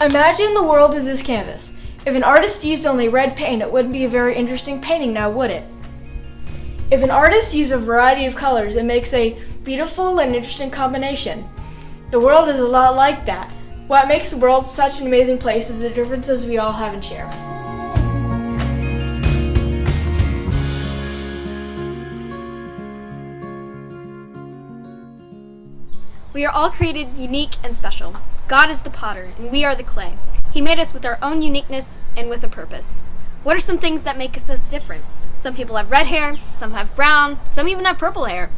Imagine the world as this canvas. If an artist used only red paint, it wouldn't be a very interesting painting now, would it? If an artist used a variety of colors, it makes a beautiful and interesting combination. The world is a lot like that. What makes the world such an amazing place is the differences we all have and share. We are all created unique and special. God is the potter, and we are the clay. He made us with our own uniqueness and with a purpose. What are some things that make us different? Some people have red hair, some have brown, some even have purple hair.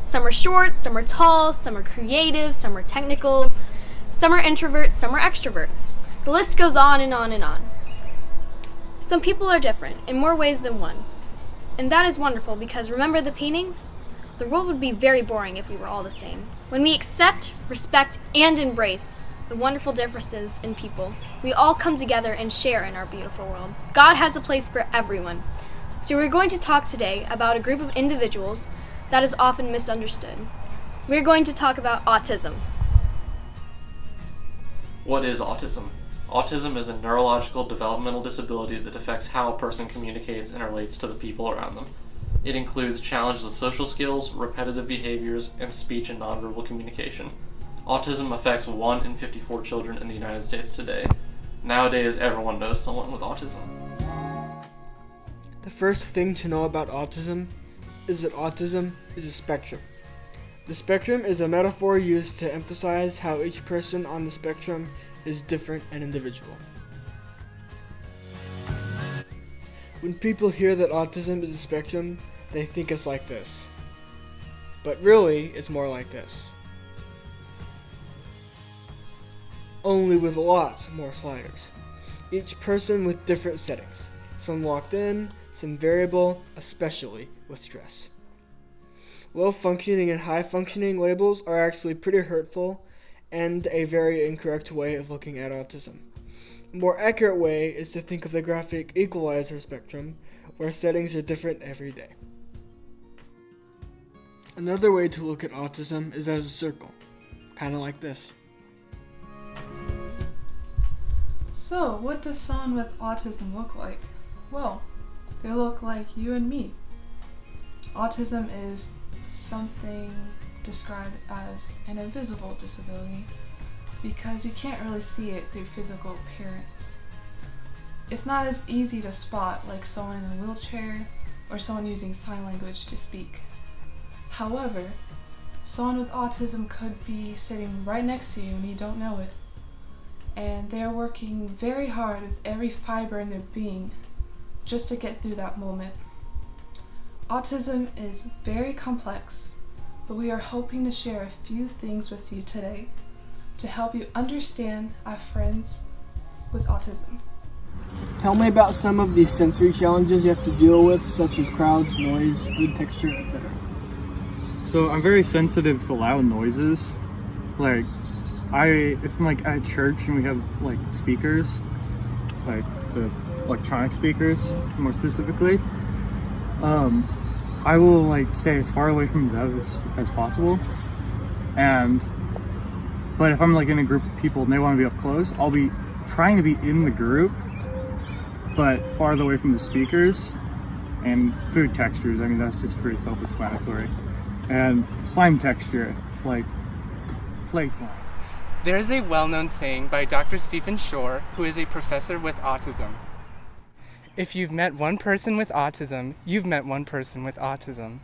Some are short, some are tall, some are creative, some are technical, some are introverts, some are extroverts. The list goes on and on and on. Some people are different in more ways than one. And that is wonderful because remember the paintings? The world would be very boring if we were all the same. When we accept, respect, and embrace the wonderful differences in people, we all come together and share in our beautiful world. God has a place for everyone. So we're going to talk today about a group of individuals that is often misunderstood. We're going to talk about autism. What is autism? Autism is a neurological developmental disability that affects how a person communicates and relates to the people around them. It includes challenges with social skills, repetitive behaviors, and speech and nonverbal communication. Autism affects 1 in 54 children in the United States today. Nowadays, everyone knows someone with autism. The first thing to know about autism is that autism is a spectrum. The spectrum is a metaphor used to emphasize how each person on the spectrum is different and individual. When people hear that autism is a spectrum, they think it's like this. But really, it's more like this. Only with lots more sliders. Each person with different settings. Some locked in, some variable, especially with stress. Low functioning and high functioning labels are actually pretty hurtful and a very incorrect way of looking at autism. A more accurate way is to think of the graphic equalizer spectrum, where settings are different every day. Another way to look at autism is as a circle, kind of like this. So, what does someone with autism look like? Well, they look like you and me. Autism is something described as an invisible disability because you can't really see it through physical appearance. It's not as easy to spot like someone in a wheelchair or someone using sign language to speak. However, someone with autism could be sitting right next to you and you don't know it. And they're working very hard with every fiber in their being just to get through that moment. Autism is very complex, but we are hoping to share a few things with you today to help you understand our friends with autism. Tell me about some of these sensory challenges you have to deal with, such as crowds, noise, food texture, etc. So I'm very sensitive to loud noises. Like, if I'm like at church and we have like speakers, like the electronic speakers more specifically, I will like stay as far away from those as possible. But if I'm like in a group of people and they want to be up close, I'll be trying to be in the group, but farther away from the speakers. And food textures, I mean, that's just pretty self-explanatory. And slime texture, like play slime. There is a well-known saying by Dr. Stephen Shore, who is a professor with autism. If you've met one person with autism, you've met one person with autism.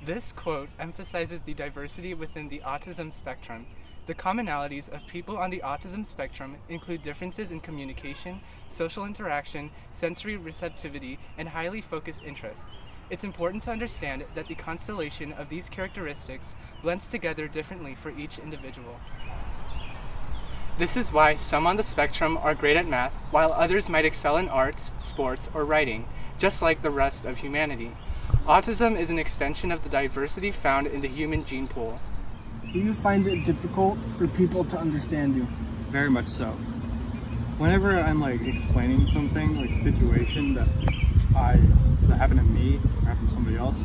This quote emphasizes the diversity within the autism spectrum. The commonalities of people on the autism spectrum include differences in communication, social interaction, sensory receptivity, and highly focused interests. It's important to understand that the constellation of these characteristics blends together differently for each individual. This is why some on the spectrum are great at math, while others might excel in arts, sports, or writing, just like the rest of humanity. Autism is an extension of the diversity found in the human gene pool. Do you find it difficult for people to understand you? Very much so. Whenever I'm like explaining something, like a situation that happened to me or happened to somebody else,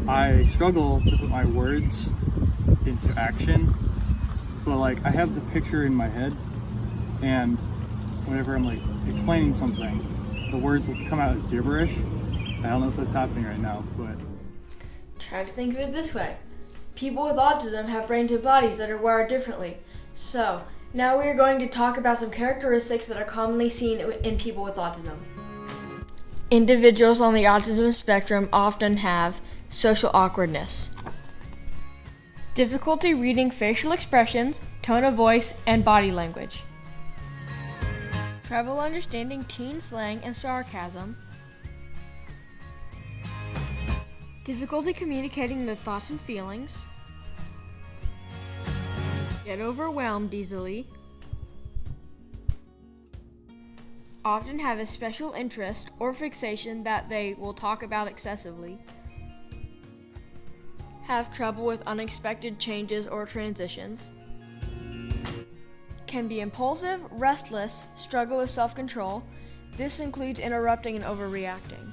I struggle to put my words into action So like I have the picture in my head, and whenever I'm like explaining something, the words will come out as gibberish. I don't know if that's happening right now, but Try to think of it this way. People with autism have brains and bodies that are wired differently. So, now we are going to talk about some characteristics that are commonly seen in people with autism. Individuals on the autism spectrum often have social awkwardness, difficulty reading facial expressions, tone of voice, and body language, trouble understanding teen slang and sarcasm, difficulty communicating their thoughts and feelings, get overwhelmed easily, often have a special interest or fixation that they will talk about excessively, have trouble with unexpected changes or transitions, can be impulsive, restless, struggle with self-control. This includes interrupting and overreacting.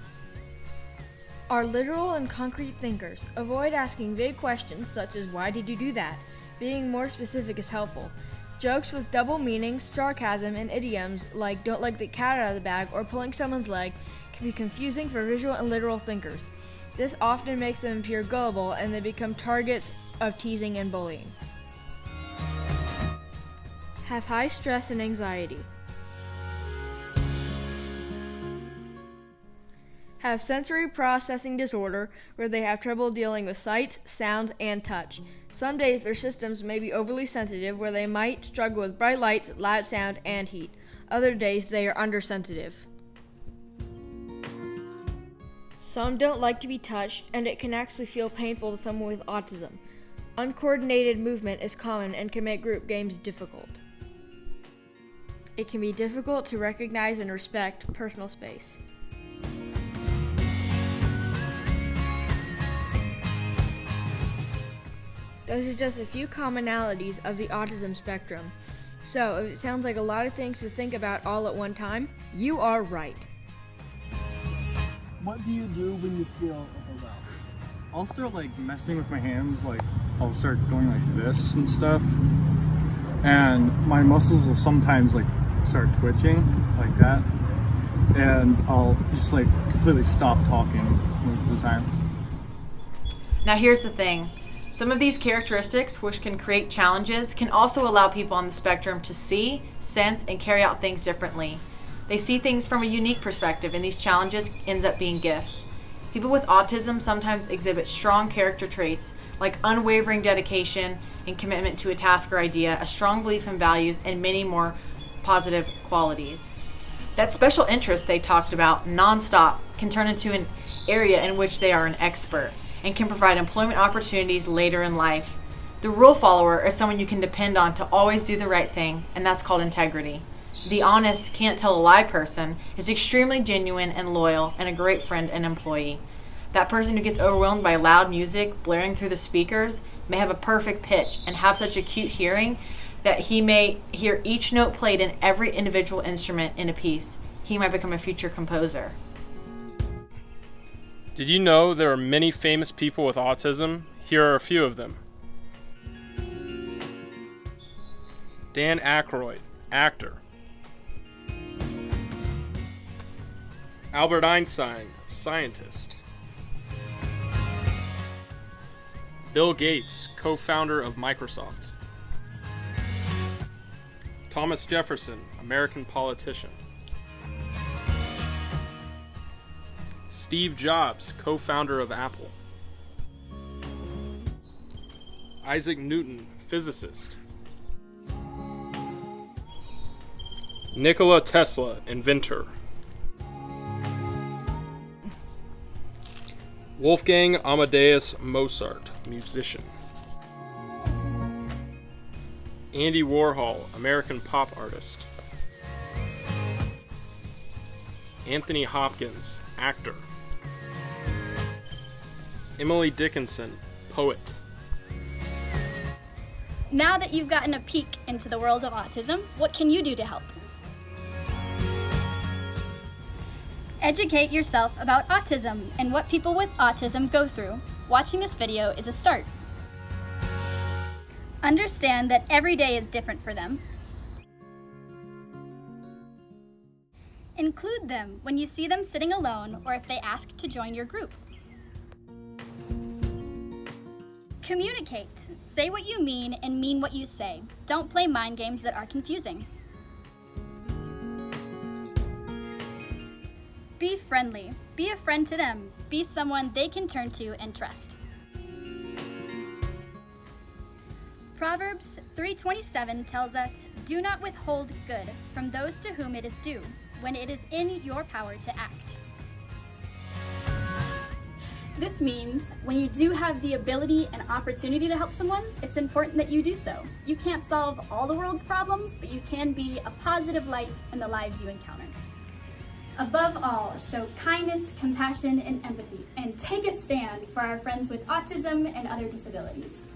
Are literal and concrete thinkers. Avoid asking vague questions such as why did you do that? Being more specific is helpful. Jokes with double meanings, sarcasm, and idioms like don't let the cat out of the bag or pulling someone's leg can be confusing for visual and literal thinkers. This often makes them appear gullible and they become targets of teasing and bullying. Have high stress and anxiety. Have sensory processing disorder where they have trouble dealing with sights, sounds, and touch. Some days their systems may be overly sensitive where they might struggle with bright lights, loud sound, and heat. Other days they are undersensitive. Some don't like to be touched, and it can actually feel painful to someone with autism. Uncoordinated movement is common and can make group games difficult. It can be difficult to recognize and respect personal space. Those are just a few commonalities of the autism spectrum. So, if it sounds like a lot of things to think about all at one time, you are right. what do you do when you feel overwhelmed? I'll start like messing with my hands, like I'll start going like this and stuff. And my muscles will sometimes like start twitching like that. And I'll just like completely stop talking most of the time. Now here's the thing. Some of these characteristics, which can create challenges, can also allow people on the spectrum to see, sense, and carry out things differently. They see things from a unique perspective, and these challenges ends up being gifts. People with autism sometimes exhibit strong character traits like unwavering dedication and commitment to a task or idea, a strong belief in values, and many more positive qualities. That special interest they talked about nonstop can turn into an area in which they are an expert and can provide employment opportunities later in life. The rule follower is someone you can depend on to always do the right thing, and that's called integrity. The honest, can't tell a lie person is extremely genuine and loyal and a great friend and employee. That person who gets overwhelmed by loud music blaring through the speakers may have a perfect pitch and have such acute hearing that he may hear each note played in every individual instrument in a piece. He might become a future composer. Did you know there are many famous people with autism? Here are a few of them. Dan Aykroyd, actor. Albert Einstein, scientist. Bill Gates, co-founder of Microsoft. Thomas Jefferson, American politician. Steve Jobs, co-founder of Apple. Isaac Newton, physicist. Nikola Tesla, inventor. Wolfgang Amadeus Mozart, musician. Andy Warhol, American pop artist. Anthony Hopkins, actor. Emily Dickinson, poet. Now that you've gotten a peek into the world of autism, what can you do to help? Educate yourself about autism and what people with autism go through. Watching this video is a start. Understand that every day is different for them. Include them when you see them sitting alone or if they ask to join your group. Communicate. Say what you mean and mean what you say. Don't play mind games that are confusing. Be friendly. Be a friend to them. Be someone they can turn to and trust. Proverbs 3:27 tells us, "Do not withhold good from those to whom it is due, when it is in your power to act." This means when you do have the ability and opportunity to help someone, it's important that you do so. You can't solve all the world's problems, but you can be a positive light in the lives you encounter. Above all, show kindness, compassion, and empathy, and take a stand for our friends with autism and other disabilities.